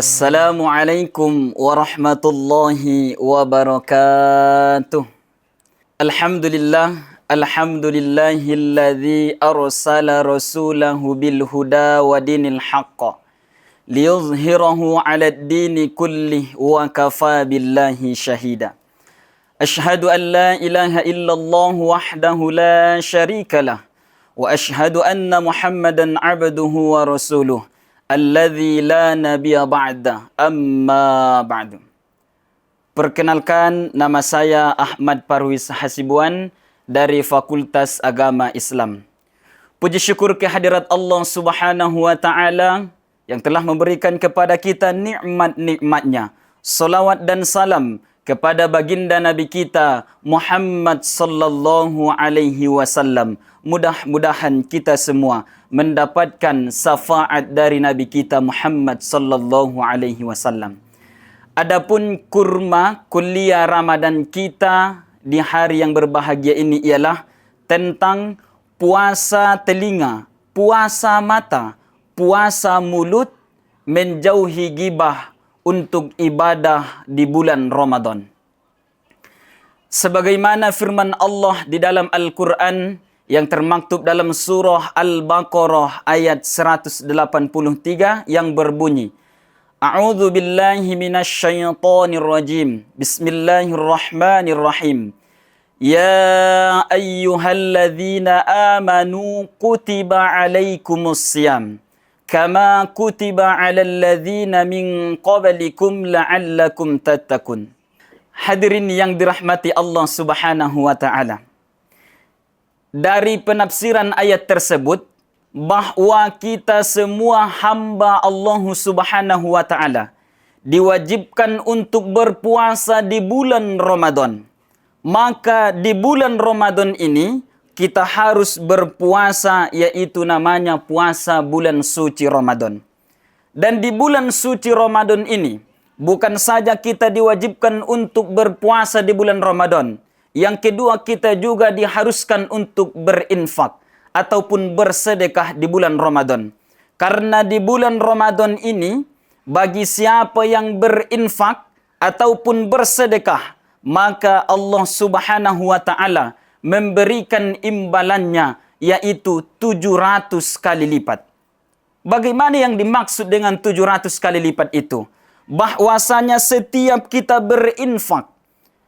Assalamualaikum warahmatullahi wabarakatuh. Alhamdulillahilladzi arsala rasulahu bil huda wa dinil haqq liyuzhirahu 'alad dini kullih wa kafa billahi syahida. Asyhadu an la ilaha illallah wahdahu la syarikalah wa asyhadu anna Muhammadan 'abduhu wa rasuluh alladzi la nabiyya ba'da, amma ba'du. Perkenalkan, nama saya Ahmad Parwis Hasibuan dari Fakultas Agama Islam. Puji syukur kehadirat Allah Subhanahu wa taala yang telah memberikan kepada kita nikmat-nikmatnya. Salawat dan salam kepada baginda Nabi kita Muhammad sallallahu alaihi wasallam. Mudah-mudahan kita semua mendapatkan syafaat dari Nabi kita Muhammad sallallahu alaihi wasallam. Adapun kurma kuliah Ramadan kita di hari yang berbahagia ini ialah tentang puasa telinga, puasa mata, puasa mulut, menjauhi ghibah untuk ibadah di bulan Ramadan. Sebagaimana firman Allah di dalam Al-Quran yang termaktub dalam surah Al-Baqarah ayat 183 yang berbunyi, A'udzu billahi minasyaitonir rajim. Bismillahirrahmanirrahim. Ya ayyuhalladzina amanu kutiba alaikumus syiyam kama kutiba 'alal ladzina min qablikum la'allakum tattaqun. Hadirin yang dirahmati Allah Subhanahu wa taala. Dari penafsiran ayat tersebut bahwa kita semua hamba Allah Subhanahu wa taala diwajibkan untuk berpuasa di bulan Ramadan. Maka di bulan Ramadan ini kita harus berpuasa, yaitu namanya puasa bulan suci Ramadan. Dan di bulan suci Ramadan ini bukan saja kita diwajibkan untuk berpuasa di bulan Ramadan. Yang kedua, kita juga diharuskan untuk berinfak ataupun bersedekah di bulan Ramadan. Karena di bulan Ramadan ini, bagi siapa yang berinfak ataupun bersedekah, maka Allah Subhanahu wa taala memberikan imbalannya, yaitu 700 kali lipat. Bagaimana yang dimaksud dengan 700 kali lipat itu? Bahwasanya setiap kita berinfak,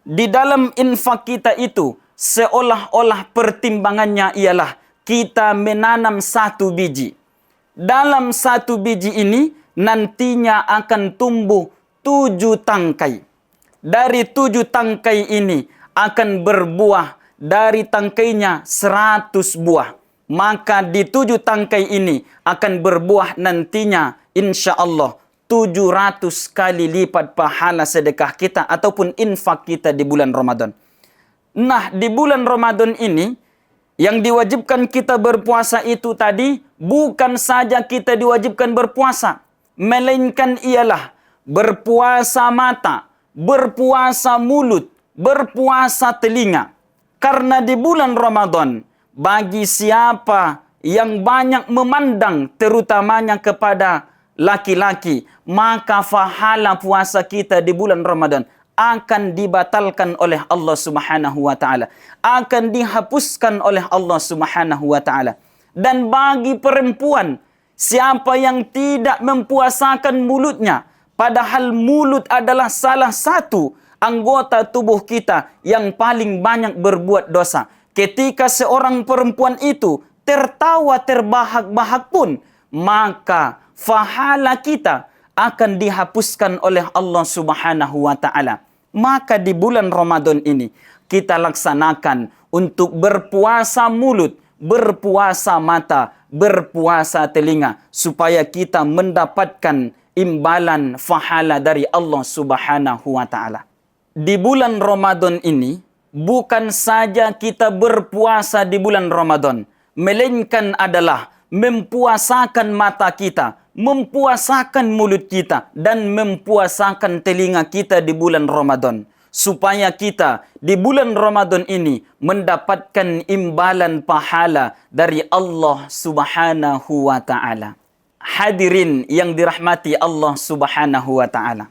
di dalam infak kita itu seolah-olah pertimbangannya ialah kita menanam satu biji. Dalam satu biji ini nantinya akan tumbuh 7 tangkai. Dari 7 tangkai ini akan berbuah dari tangkainya 100 buah. Maka di 7 tangkai ini akan berbuah nantinya insya Allah 700 kali lipat pahala sedekah kita ataupun infak kita di bulan Ramadan. Nah, di bulan Ramadan ini yang diwajibkan kita berpuasa itu tadi bukan saja kita diwajibkan berpuasa, melainkan ialah berpuasa mata, berpuasa mulut, berpuasa telinga. Karena di bulan Ramadan, bagi siapa yang banyak memandang terutamanya kepada laki-laki, maka pahala puasa kita di bulan Ramadan akan dibatalkan oleh Allah Subhanahu wa taala, akan dihapuskan oleh Allah Subhanahu wa taala. Dan bagi perempuan, siapa yang tidak mempuasakan mulutnya, padahal mulut adalah salah satu anggota tubuh kita yang paling banyak berbuat dosa. Ketika seorang perempuan itu tertawa terbahak-bahak pun, maka pahala kita akan dihapuskan oleh Allah Subhanahu wa taala. Maka di bulan Ramadan ini kita laksanakan untuk berpuasa mulut, berpuasa mata, berpuasa telinga, supaya kita mendapatkan imbalan pahala dari Allah Subhanahu wa taala. Di bulan Ramadan ini bukan saja kita berpuasa di bulan Ramadan, melainkan adalah mempuasakan mata kita, mempuasakan mulut kita, dan mempuasakan telinga kita di bulan Ramadan. Supaya kita di bulan Ramadan ini mendapatkan imbalan pahala dari Allah Subhanahu wa ta'ala. Hadirin yang dirahmati Allah Subhanahu wa taala.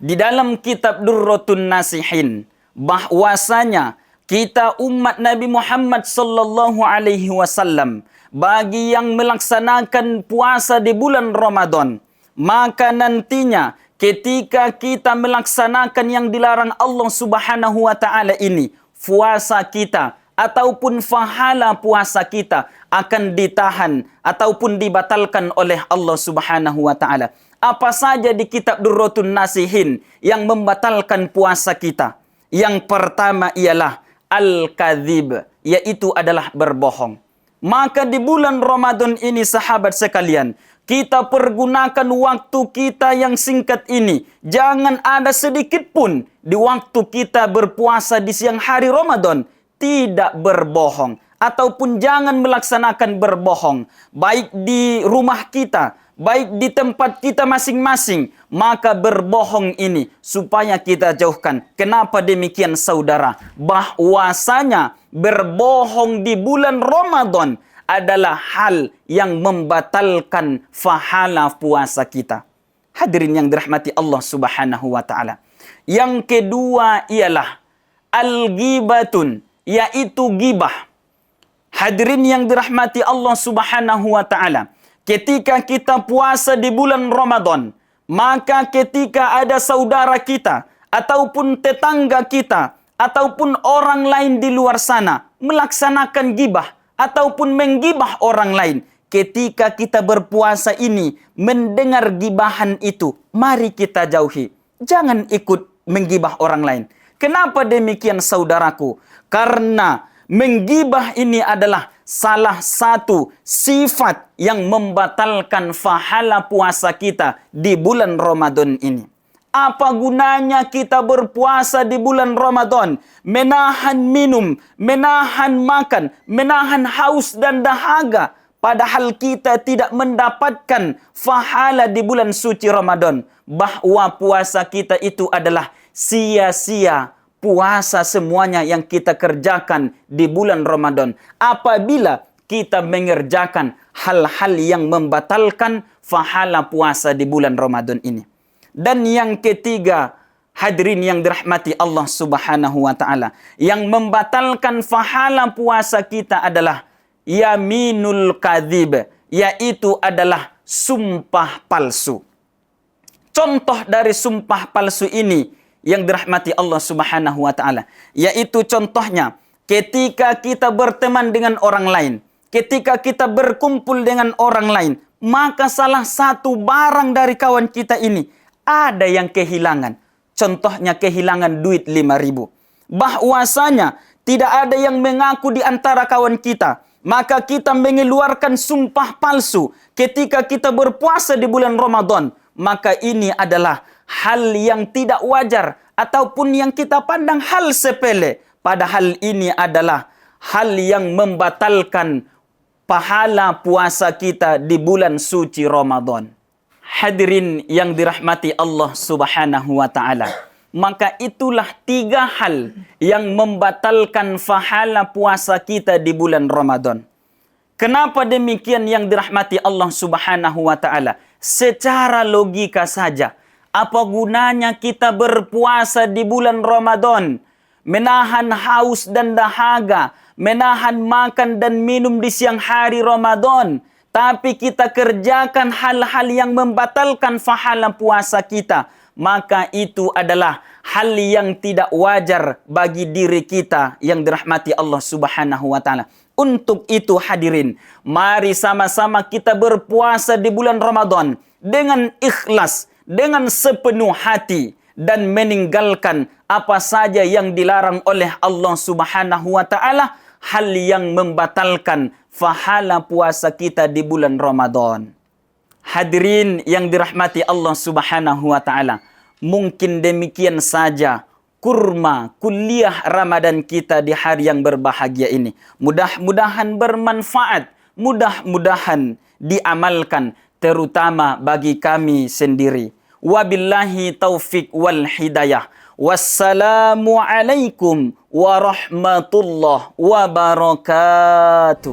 Di dalam kitab Durratun Nasihin bahwasanya kita umat Nabi Muhammad sallallahu alaihi wasallam bagi yang melaksanakan puasa di bulan Ramadan, maka nantinya ketika kita melaksanakan yang dilarang Allah Subhanahu wa taala ini, puasa kita ataupun pahala puasa kita akan ditahan ataupun dibatalkan oleh Allah Subhanahu wa taala. Apa saja di kitab Durratun Nasihin yang membatalkan puasa kita? Yang pertama ialah al-kadzib, yaitu adalah berbohong. Maka di bulan Ramadan ini sahabat sekalian, kita pergunakan waktu kita yang singkat ini. Jangan ada sedikit pun di waktu kita berpuasa di siang hari Ramadan tidak berbohong, ataupun jangan melaksanakan berbohong, baik di rumah kita, baik di tempat kita masing-masing. Maka berbohong ini supaya kita jauhkan. Kenapa demikian saudara? Bahwasanya berbohong di bulan Ramadan adalah hal yang membatalkan pahala puasa kita. Hadirin yang dirahmati Allah Subhanahu wa taala. Yang kedua ialah al-ghibatun, yaitu gibah. Hadirin yang dirahmati Allah Subhanahu wa taala, ketika kita puasa di bulan Ramadan, maka ketika ada saudara kita ataupun tetangga kita ataupun orang lain di luar sana melaksanakan gibah ataupun menggibah orang lain, ketika kita berpuasa ini mendengar gibahan itu, mari kita jauhi. Jangan ikut menggibah orang lain. Kenapa demikian saudaraku? Karena menggibah ini adalah salah satu sifat yang membatalkan pahala puasa kita di bulan Ramadan ini. Apa gunanya kita berpuasa di bulan Ramadan? Menahan minum, menahan makan, menahan haus dan dahaga. Padahal kita tidak mendapatkan pahala di bulan suci Ramadan. Bahwa puasa kita itu adalah sia-sia. Puasa semuanya yang kita kerjakan di bulan Ramadan apabila kita mengerjakan hal-hal yang membatalkan pahala puasa di bulan Ramadan ini. Dan yang ketiga, hadirin yang dirahmati Allah Subhanahu wa taala, yang membatalkan pahala puasa kita adalah yaminul kadzib, yaitu adalah sumpah palsu. Contoh dari sumpah palsu ini yang dirahmati Allah Subhanahu wa taala, yaitu contohnya ketika kita berteman dengan orang lain, ketika kita berkumpul dengan orang lain, maka salah satu barang dari kawan kita ini ada yang kehilangan. Contohnya kehilangan duit 5.000. Bahwasanya tidak ada yang mengaku di antara kawan kita, maka kita mengeluarkan sumpah palsu ketika kita berpuasa di bulan Ramadan. Maka ini adalah hal yang tidak wajar ataupun yang kita pandang hal sepele. Padahal ini adalah hal yang membatalkan pahala puasa kita di bulan suci Ramadan. Hadirin yang dirahmati Allah Subhanahu wa taala, maka itulah 3 hal yang membatalkan pahala puasa kita di bulan Ramadan. Kenapa demikian yang dirahmati Allah Subhanahu wa taala? Secara logika saja, apa gunanya kita berpuasa di bulan Ramadan, menahan haus dan dahaga, menahan makan dan minum di siang hari Ramadan, tapi kita kerjakan hal-hal yang membatalkan pahala puasa kita? Maka itu adalah hal yang tidak wajar bagi diri kita yang dirahmati Allah Subhanahu wa taala. Untuk itu hadirin, mari sama-sama kita berpuasa di bulan Ramadan dengan ikhlas, dengan sepenuh hati, dan meninggalkan apa saja yang dilarang oleh Allah Subhanahu wa taala, hal yang membatalkan pahala puasa kita di bulan Ramadan. Hadirin yang dirahmati Allah Subhanahu wa taala, mungkin demikian saja kurma kuliah Ramadan kita di hari yang berbahagia ini. Mudah-mudahan bermanfaat, mudah-mudahan diamalkan, terutama bagi kami sendiri. Wabillahi taufik wal hidayah. Wassalamualaikum warahmatullahi wabarakatuh.